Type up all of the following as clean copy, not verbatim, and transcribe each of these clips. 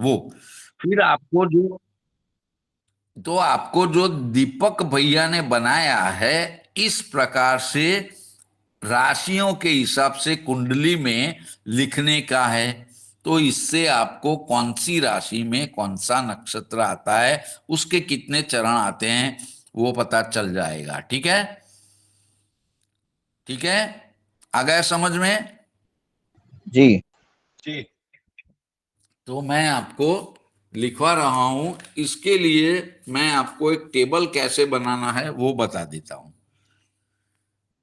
वो फिर आपको जो तो आपको जो दीपक भैया ने बनाया है, इस प्रकार से राशियों के हिसाब से कुंडली में लिखने का है। तो इससे आपको कौन सी राशि में कौन सा नक्षत्र आता है, उसके कितने चरण आते हैं, वो पता चल जाएगा। ठीक है। ठीक है। आ गया समझ में? जी। जी। तो मैं आपको लिखवा रहा हूं। इसके लिए मैं आपको एक टेबल कैसे बनाना है वो बता देता हूं।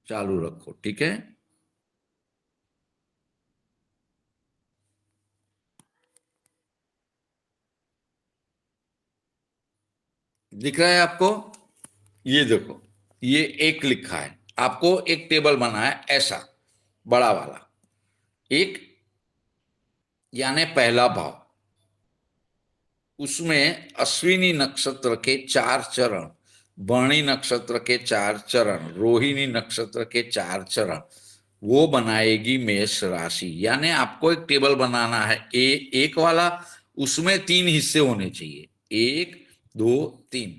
चालू रखो। ठीक है। दिख रहा है आपको? ये देखो, ये एक लिखा है। आपको एक टेबल बना है ऐसा, बड़ा वाला एक, यानी पहला भाव। उसमें अश्विनी नक्षत्र के 4 चरण, भरणी नक्षत्र के 4 चरण, रोहिणी नक्षत्र के 4 चरण, वो बनाएगी मेष राशि। यानी आपको एक टेबल बनाना है एक वाला। उसमें 3 हिस्से होने चाहिए, 1, 2, 3।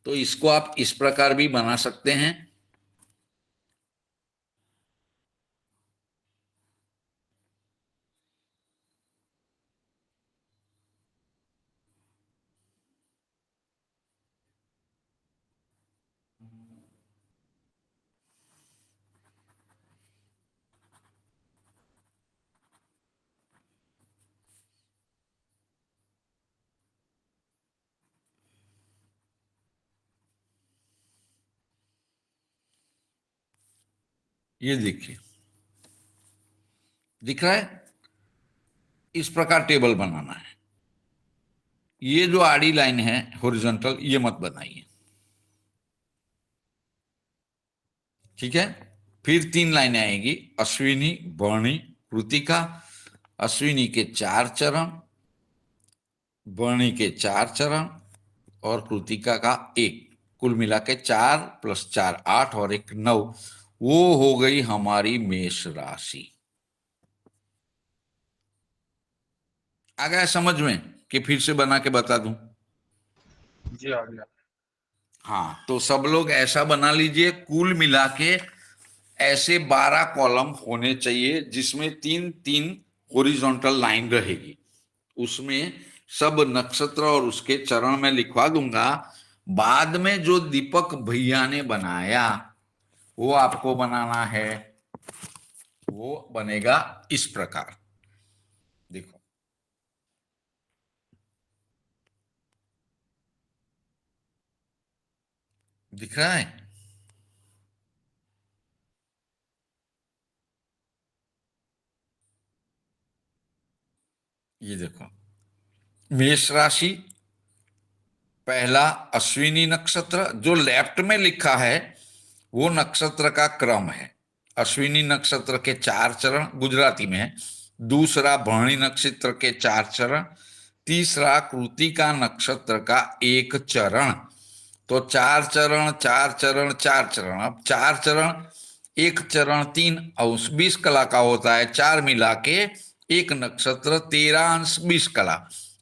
तो इसको आप इस प्रकार भी बना सकते हैं। ये देखिए, दिख रहा है? इस प्रकार टेबल बनाना है। ये जो आड़ी लाइन है हॉरिजॉन्टल, ये मत बनाइए। ठीक है। फिर 3 लाइनें आएंगी, अश्विनी, भरणी, कृतिका। अश्विनी के 4 चरण, भरणी के 4 चरण, और कृतिका का एक। कुल मिला के 4 + 4 8, और एक 9। वो हो गई हमारी मेष राशि। आ गया समझ में कि फिर से बना के बता दूं? जी आ गया। हाँ, तो सब लोग ऐसा बना लीजिए। कुल मिला के ऐसे 12 कॉलम होने चाहिए, जिसमें 3 3 हॉरिजॉन्टल लाइन रहेगी। उसमें सब नक्षत्र और उसके चरण में लिखवा दूंगा। बाद में जो दीपक भैया ने बनाया, वो आपको बनाना है। वो बनेगा इस प्रकार। देखो, दिख रहा है? ये देखो, मेष राशि, पहला अश्विनी नक्षत्र। जो लेफ्ट में लिखा है वो नक्षत्र का क्रम है। अश्विनी नक्षत्र के 4 चरण गुजराती में है। दूसरा भरणी नक्षत्र के 4 चरण। तीसरा कृतिका नक्षत्र का 1 चरण। तो 4 चरण, 4 चरण, 4 चरण। अब 4 चरण, 1 चरण 3 अंश 20 कला का होता है। चार मिला के एक नक्षत्र 13 अंश 20 कला।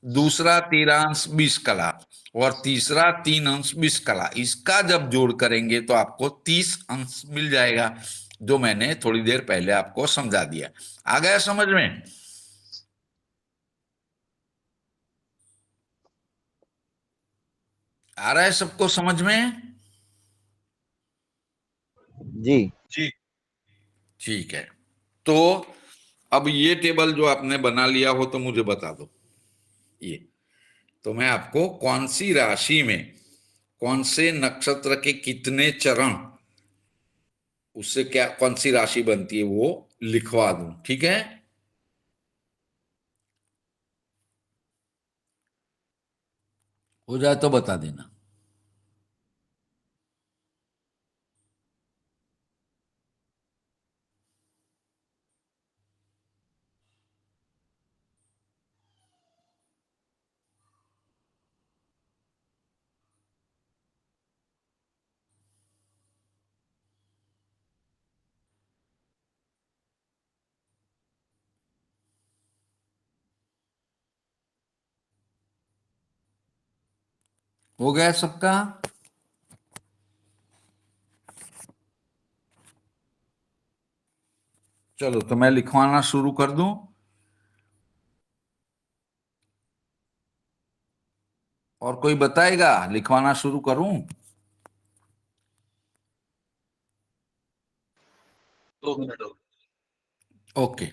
दूसरा 13 अंश 20 कला, और तीसरा 3 अंश 20 कला। इसका जब जोड़ करेंगे तो आपको 30 अंश मिल जाएगा, जो मैंने थोड़ी देर पहले आपको समझा दिया। आ गया समझ में? आ रहा है सबको समझ में? जी। जी। ठीक है। तो अब ये टेबल जो आपने बना लिया हो तो मुझे बता दो। ये तो मैं आपको कौन सी राशि में कौन से नक्षत्र के कितने चरण, उससे क्या कौन सी राशि बनती है वो लिखवा दूं। ठीक है। हो जाए तो बता देना। हो गया सबका? चलो तो मैं लिखवाना शुरू कर दूं। और कोई बताएगा? लिखवाना शुरू करूं? 2 मिनट हो ओके।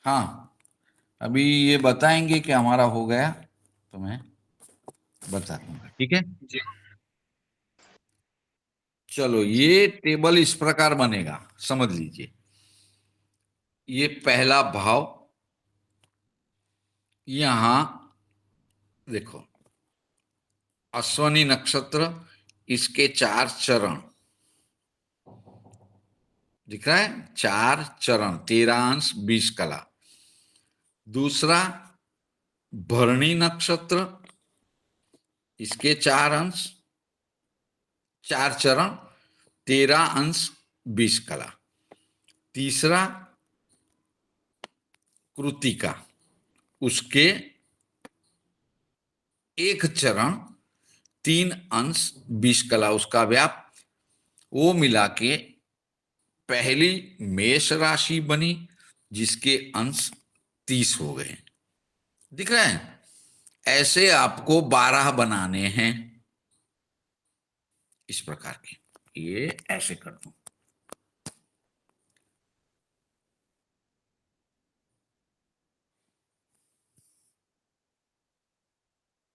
हाँ, अभी ये बताएंगे कि हमारा हो गया तो मैं बता दूंगा, ठीक है। जी चलो, ये टेबल इस प्रकार बनेगा, समझ लीजिए। ये पहला भाव, यहां देखो, अश्वनी नक्षत्र, इसके 4 चरण दिख रहा है, 4 चरण, 13 अंश 20 कला। दूसरा भरणी नक्षत्र, इसके 4 अंश, 4 चरण, 13 अंश 20 कला। तीसरा कृतिका, उसके 1 चरण, 3 अंश 20 कला उसका व्याप। वो मिला के पहली मेष राशि बनी, जिसके अंश 30 हो गए। दिख रहे हैं? ऐसे आपको 12 बनाने हैं, इस प्रकार के। ये ऐसे कर दूं,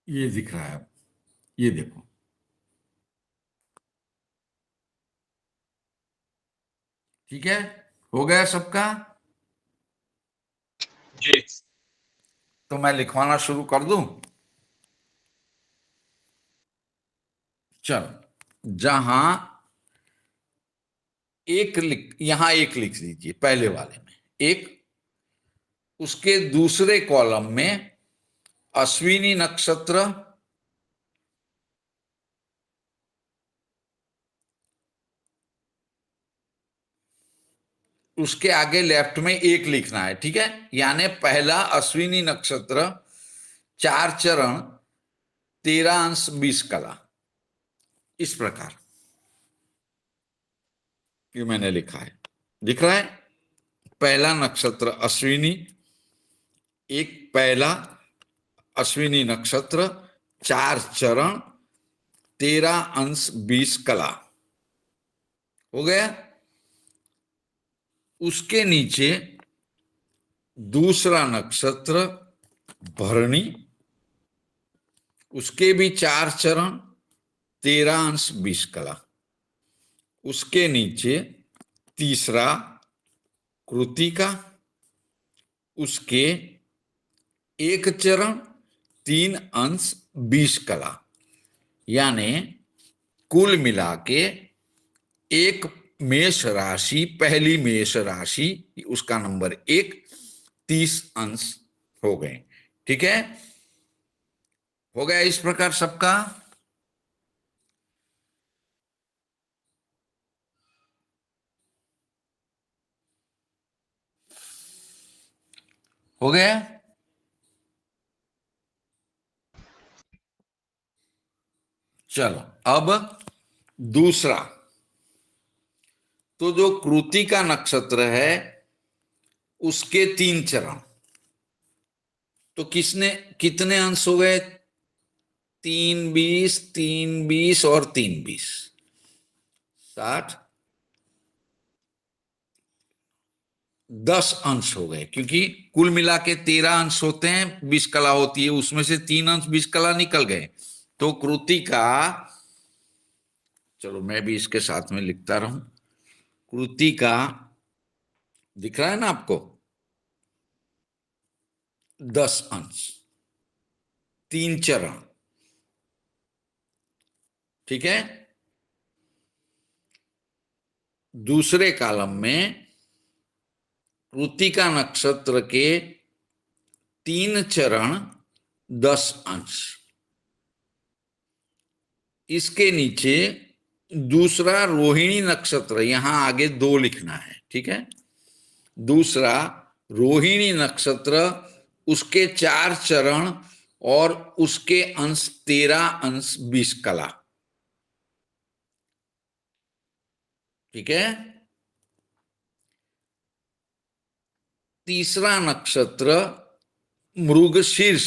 ये दिख रहा है, ये देखो, ठीक है। हो गया सबका? जी तो मैं लिखवाना शुरू कर दूं। चलो, जहां यहां एक लिख लीजिए, पहले वाले में एक, उसके दूसरे कॉलम में अश्विनी नक्षत्र, उसके आगे लेफ्ट में एक लिखना है, ठीक है। यानी पहला अश्विनी नक्षत्र, 4 चरण, 13 अंश 20 कला, इस प्रकार ये मैंने लिखा है। दिख रहा है? पहला नक्षत्र अश्विनी, एक पहला अश्विनी नक्षत्र, 4 चरण, 13 अंश 20 कला। हो गया? उसके नीचे दूसरा नक्षत्र भरणी, उसके भी 4 चरण, 13 अंश 20 कला। उसके नीचे तीसरा कृतिका, उसके एक चरण 3 अंश 20 कला, यानी कुल मिला के एक मेष राशि, पहली मेष राशि, उसका नंबर 1, 30 अंश हो गए। ठीक है, हो गया इस प्रकार सबका। हो गया। चलो अब दूसरा, तो जो कृत्तिका नक्षत्र है उसके 3 चरण, तो कितने अंश हो गए? 3 20, 3 20 और 3 20, 60, 10 अंश हो गए, क्योंकि कुल मिला के 13 अंश होते हैं, 20 कला होती है, उसमें से 3 अंश 20 कला निकल गए। तो कृत्तिका, चलो मैं भी इसके साथ में लिखता रहूं, कृत्तिका दिख रहा है ना आपको? 10 अंश, 3 चरण। ठीक है, दूसरे कॉलम में कृत्तिका नक्षत्र के 3 चरण 10 अंश, इसके नीचे दूसरा रोहिणी नक्षत्र, यहां आगे 2 लिखना है। ठीक है, दूसरा रोहिणी नक्षत्र, उसके 4 चरण और उसके अंश 13 अंश 20 कला। ठीक है, तीसरा नक्षत्र मृगशीर्ष,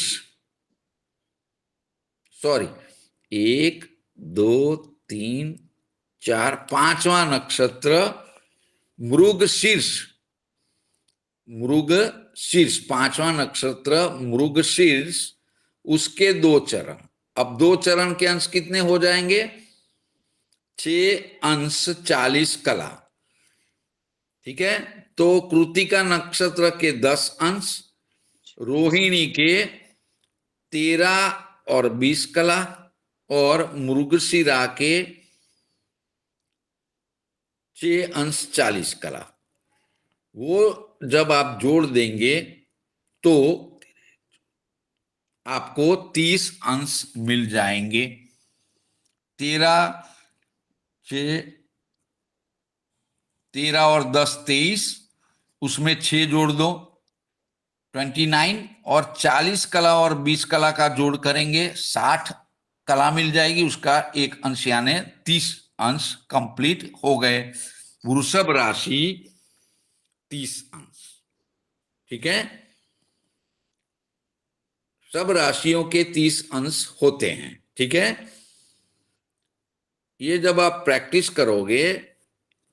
सॉरी, 1 2 3 4, 5वां नक्षत्र मृगशीर्ष, मृगशीर्ष 5वां नक्षत्र मृगशीर्ष, उसके 2 चरण। अब 2 चरण के अंश कितने हो जाएंगे? 6 अंश 40 कला। ठीक है, तो कृत्तिका नक्षत्र के 10 अंश, रोहिणी के 13 और 20 कला, और मृगशिरा के 6 अंश 40 कला। वो जब आप जोड़ देंगे तो आपको 30 अंश मिल जाएंगे। 13 और 10 23, उसमें 6 जोड़ दो 29, और 40 कला और 20 कला का जोड़ करेंगे 60 कला मिल जाएगी, उसका एक अंश, यानी 30 अंश कंप्लीट हो गए। वृषभ राशि 30 अंश। ठीक है, सब राशियों के 30 अंश होते हैं। ठीक है, ये जब आप प्रैक्टिस करोगे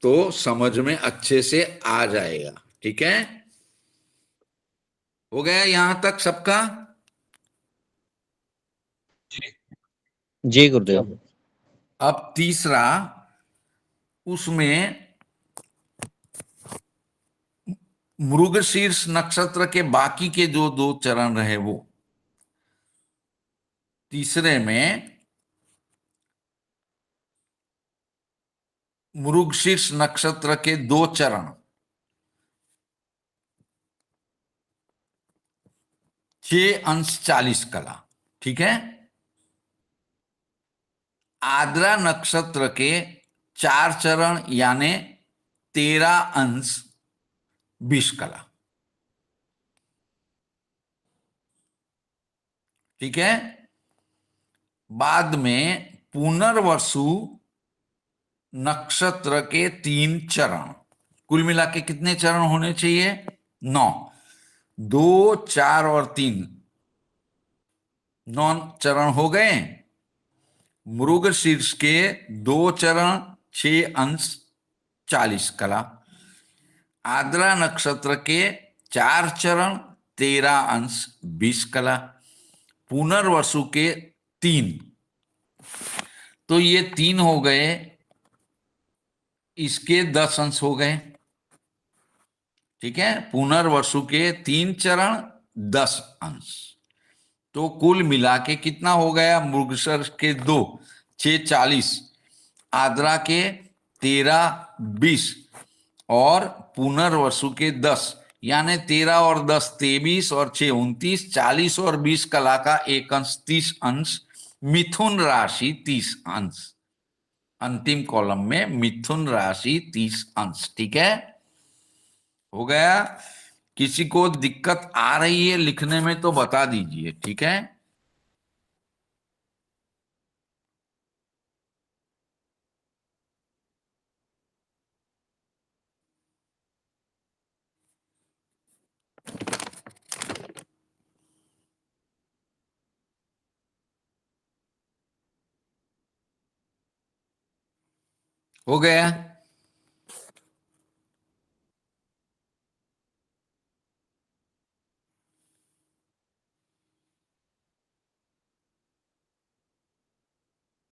तो समझ में अच्छे से आ जाएगा। ठीक है, हो गया यहां तक सबका? जी जी गुरुदेव। अब तीसरा, उसमें मृगशीर्ष नक्षत्र के बाकी के जो 2 चरण रहे, वो तीसरे में मृगशीर्ष नक्षत्र के 2 चरण, 6 अंश 40 कला। ठीक है, आद्रा नक्षत्र के 4 चरण, यानी 13 अंश 20 कला। ठीक है, बाद में पुनर्वसु नक्षत्र के 3 चरण, कुल मिला के कितने चरण होने चाहिए? 9, 2 4 और 3, 9 चरण हो गए। मृगशीर्ष के 2 चरण 6 अंश 40 कला, आद्रा नक्षत्र के 4 चरण 13 अंश 20 कला, पुनर्वसु के 3, तो ये 3 हो गए, इसके 10 अंश हो गए। ठीक है, पुनर्वसु के 3 चरण 10 अंश, तो कुल मिला के कितना हो गया? मृगशर के 2, 6 40, आद्रा के 13 20 और पुनर्वसु के 10, यानी 13 और 10 23 और 6 29, 40 और 20 कला का 1 अंश 30 अंश, मिथुन राशि 30 अंश। अंतिम कॉलम में मिथुन राशि 30 अंश। ठीक है, हो गया। किसी को दिक्कत आ रही है लिखने में तो बता दीजिए। ठीक है, हो गया।